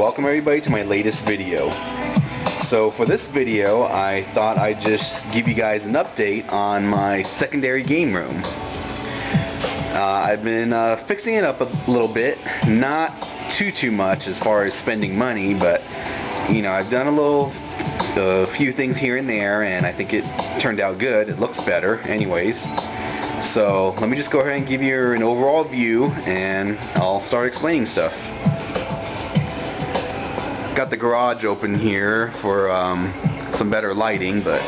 welcome everybody to my latest video. So for this video, I thought I'd just give you guys an update on my secondary game room. I've been fixing it up a little bit, not too much as far as spending money, but you know, I've done a few things here and there, and I think it turned out good. It looks better anyways. So let me just go ahead and give you an overall view, and I'll start explaining stuff. Got the garage open here for some better lighting, but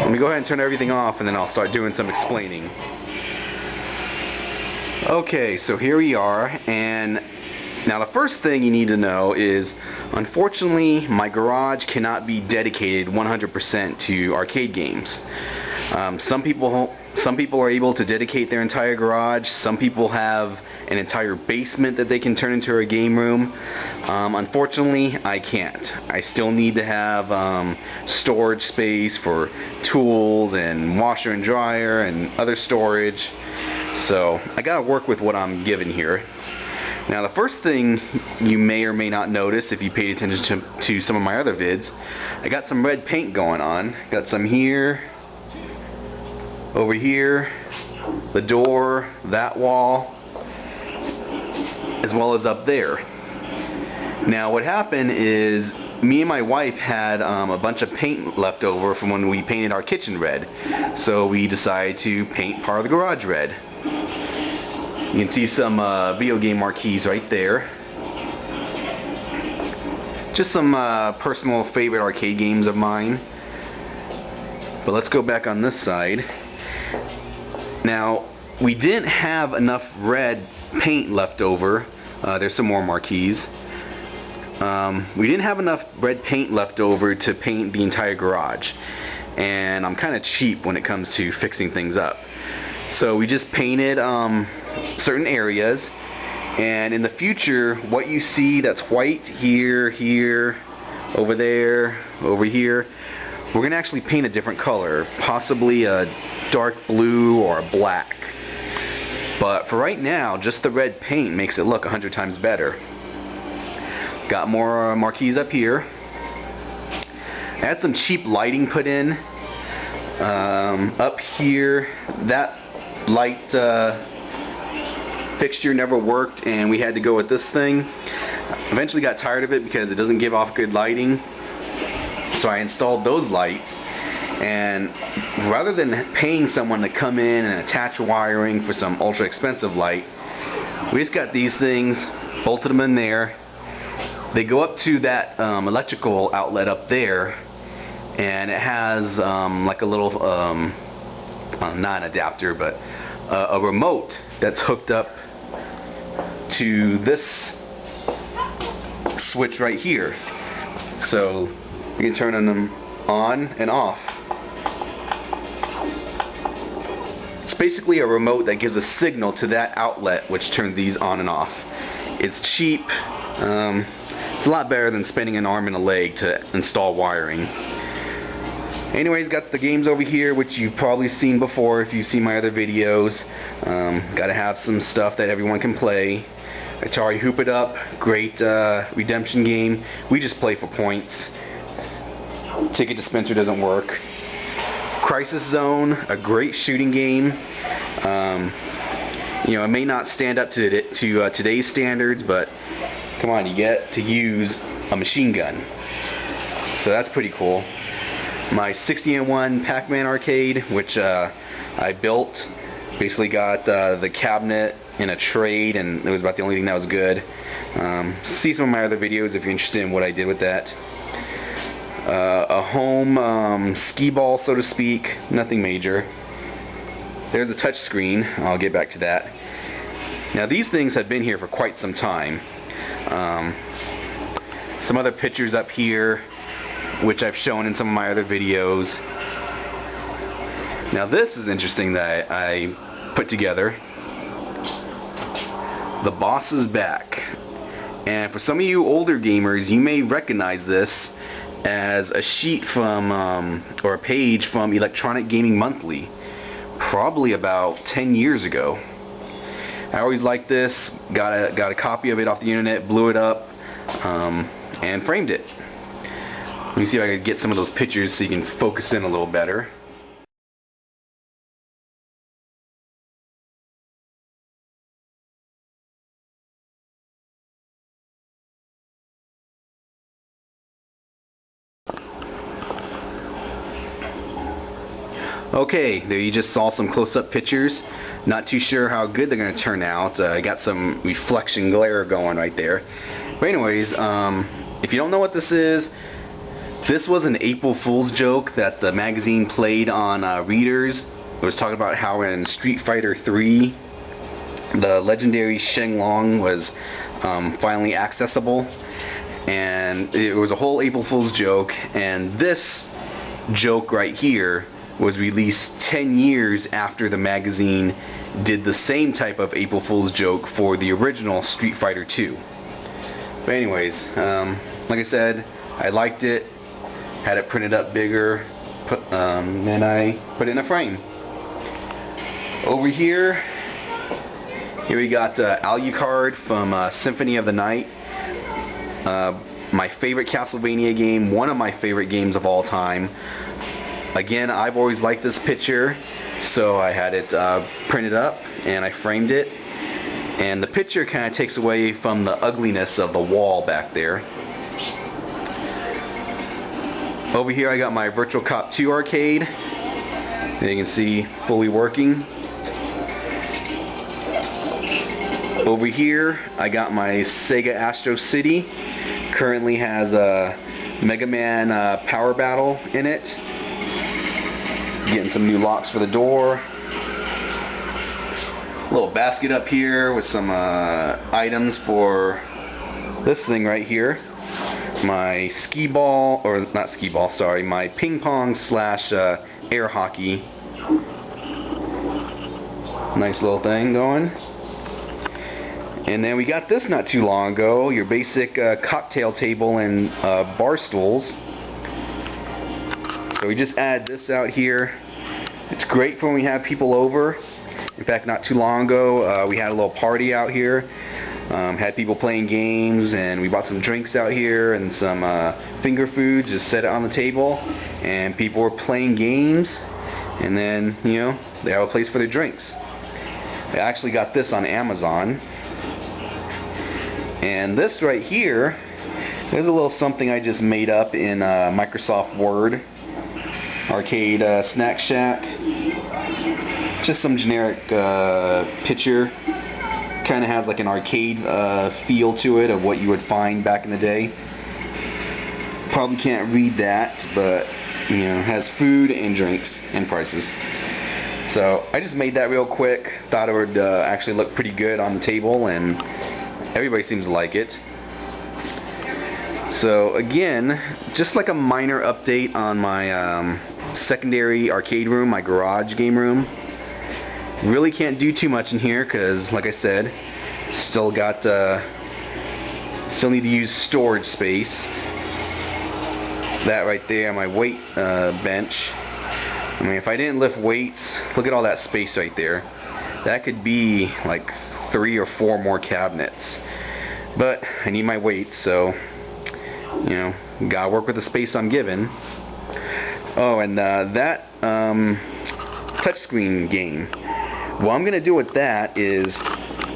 let me go ahead and turn everything off, and then I'll start doing some explaining. Okay, so here we are, and now the first thing you need to know is, unfortunately, my garage cannot be dedicated 100% to arcade games. Some people are able to dedicate their entire garage. Some people have an entire basement that they can turn into a game room. Unfortunately, I can't. I still need to have storage space for tools and washer and dryer and other storage. So I gotta work with what I'm given here. Now the first thing you may or may not notice if you paid attention to some of my other vids, I got some red paint going on. Got some here, over here, the door, that wall, as well as up there. Now what happened is me and my wife had a bunch of paint left over from when we painted our kitchen red. So we decided to paint part of the garage red. You can see some video game marquees right there. Just some personal favorite arcade games of mine. But let's go back on this side. Now, we didn't have enough red paint left over. There's some more marquees. We didn't have enough red paint left over to paint the entire garage. And I'm kind of cheap when it comes to fixing things up. So we just painted certain areas, and in the future what you see that's white here, here, over there, over here, we're gonna actually paint a different color, possibly a dark blue or a black. But for right now, just the red paint makes it look 100 times better. Got more marquees up here. I had some cheap lighting put in up here. That light fixture never worked, and we had to go with this thing. Eventually got tired of it because it doesn't give off good lighting, so I installed those lights. And rather than paying someone to come in and attach wiring for some ultra expensive light, we just got these things, bolted them in there. They go up to that electrical outlet up there, and it has like a little not an adapter, but a remote that's hooked up to this switch right here. So you can turn them on and off. It's basically a remote that gives a signal to that outlet, which turns these on and off. It's cheap. It's a lot better than spending an arm and a leg to install wiring. Anyways, got the games over here, which you've probably seen before if you've seen my other videos. Gotta have some stuff that everyone can play. Atari Hoop It Up, great redemption game. We just play for points. Ticket Dispenser doesn't work. Crisis Zone, a great shooting game. You know, it may not stand up to today's standards, but come on, you get to use a machine gun. So that's pretty cool. My 60-in-1 Pac-Man arcade, which I built, basically got the cabinet in a trade, and it was about the only thing that was good. See some of my other videos if you're interested in what I did with that. A home skee ball, so to speak, nothing major. There's a touch screen. I'll get back to that. Now these things have been here for quite some time. Some other pictures up here, which I've shown in some of my other videos. Now this is interesting that I put together. The boss is back. And for some of you older gamers, you may recognize this as a sheet from, or a page from Electronic Gaming Monthly, probably about 10 years ago. I always liked this, got a copy of it off the internet, blew it up, and framed it. Let me see if I can get some of those pictures so you can focus in a little better. Okay, there you just saw some close-up pictures. Not too sure how good they're going to turn out. I got some reflection glare going right there. But anyways, if you don't know what this was an April Fool's joke that the magazine played on readers. It was talking about how in Street Fighter 3, the legendary Shenlong was finally accessible. And it was a whole April Fool's joke. And this joke right here was released 10 years after the magazine did the same type of April Fool's joke for the original Street Fighter 2. But anyways, like I said, I liked it, had it printed up bigger, and I put it in a frame. Over here we got Alucard from Symphony of the Night. My favorite Castlevania game, one of my favorite games of all time. Again, I've always liked this picture, so I had it printed up and I framed it. And the picture kind of takes away from the ugliness of the wall back there. Over here I got my Virtual Cop 2 arcade, and you can see fully working. Over here I got my Sega Astro City. Currently has a Mega Man Power Battle in it. Getting some new locks for the door. A little basket up here with some items for this thing right here. My skee ball, or not skee ball, sorry, my ping pong slash air hockey. Nice little thing going. And then we got this not too long ago, your basic cocktail table and bar stools. So we just add this out here. It's great for when we have people over. In fact, not too long ago, we had a little party out here. Had people playing games, and we bought some drinks out here and some finger foods. Just set it on the table, and people were playing games, and then, you know, they have a place for their drinks. I actually got this on Amazon. And this right here is a little something I just made up in Microsoft Word. Arcade Snack Shack. Just some generic picture. Kind of has like an arcade feel to it of what you would find back in the day. Probably can't read that, but you know, has food and drinks and prices. So I just made that real quick. Thought it would actually look pretty good on the table, and everybody seems to like it. So again, just like a minor update on my secondary arcade room, my garage game room. Really can't do too much in here because, like I said, still need to use storage space. That right there, my weight bench. I mean, if I didn't lift weights, look at all that space right there. That could be like 3 or 4 more cabinets. But I need my weights, so you know, gotta work with the space I'm given. Oh, and that touchscreen game. What I'm gonna do with that is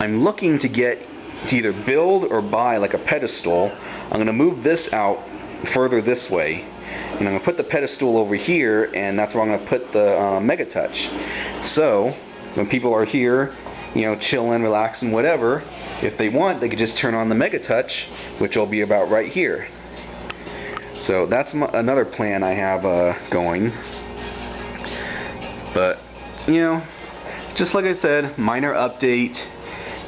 I'm looking to either build or buy like a pedestal. I'm gonna move this out further this way, and I'm gonna put the pedestal over here, and that's where I'm gonna put the Mega Touch. So when people are here, you know, chilling, relaxing, whatever, if they want, they could just turn on the Mega Touch, which will be about right here. So that's another plan I have going. But, you know, just like I said, minor update.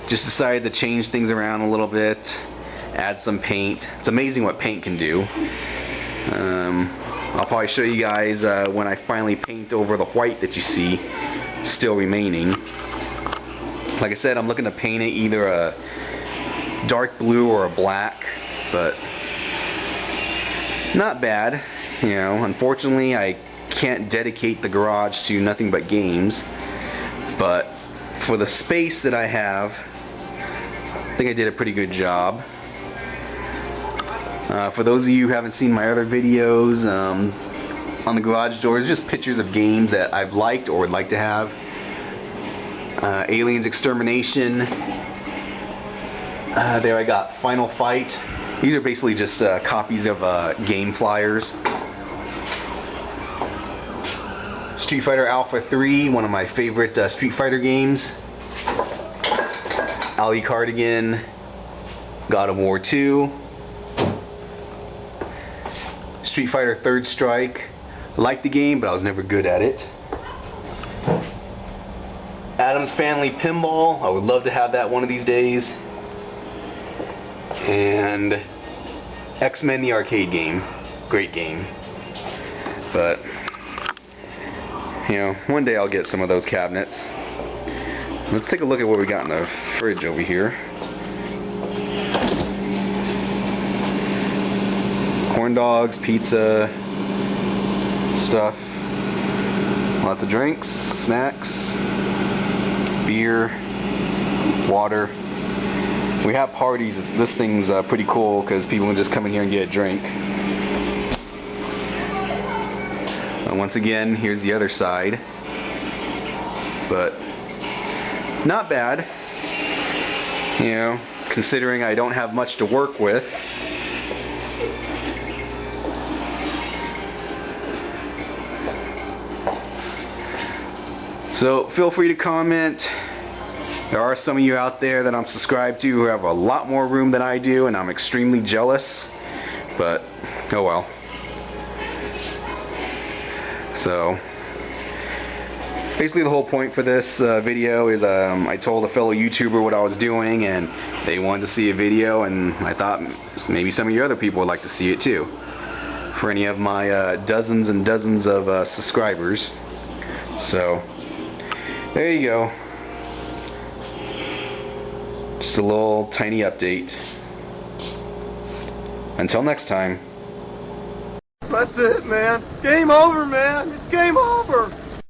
Just decided to change things around a little bit, add some paint. It's amazing what paint can do. I'll probably show you guys when I finally paint over the white that you see still remaining. Like I said, I'm looking to paint it either a dark blue or a black, but not bad. You know, unfortunately I can't dedicate the garage to nothing but games, but for the space that I have, I think I did a pretty good job. For those of you who haven't seen my other videos, on the garage doors, just pictures of games that I've liked or would like to have. Aliens Extermination. There I got Final Fight. These are basically just copies of game flyers. Street Fighter Alpha 3, one of my favorite Street Fighter games. Ali Cardigan, God of War 2. Street Fighter Third Strike. I liked the game, but I was never good at it. Adam's Family Pinball. I would love to have that one of these days. And X-Men the arcade game. Great game. But, you know, one day I'll get some of those cabinets. Let's take a look at what we got in the fridge over here. Corn dogs, pizza, stuff. Lots of drinks, snacks, beer, water. We have parties. This thing's pretty cool because people can just come in here and get a drink. And once again, here's the other side. But not bad, you know, considering I don't have much to work with. So feel free to comment. There are some of you out there that I'm subscribed to who have a lot more room than I do, and I'm extremely jealous, but oh well. So basically the whole point for this video is I told a fellow YouTuber what I was doing, and they wanted to see a video, and I thought maybe some of you other people would like to see it too, for any of my dozens and dozens of subscribers. So there you go. Just a little tiny update. Until next time. That's it, man. Game over, man. It's game over.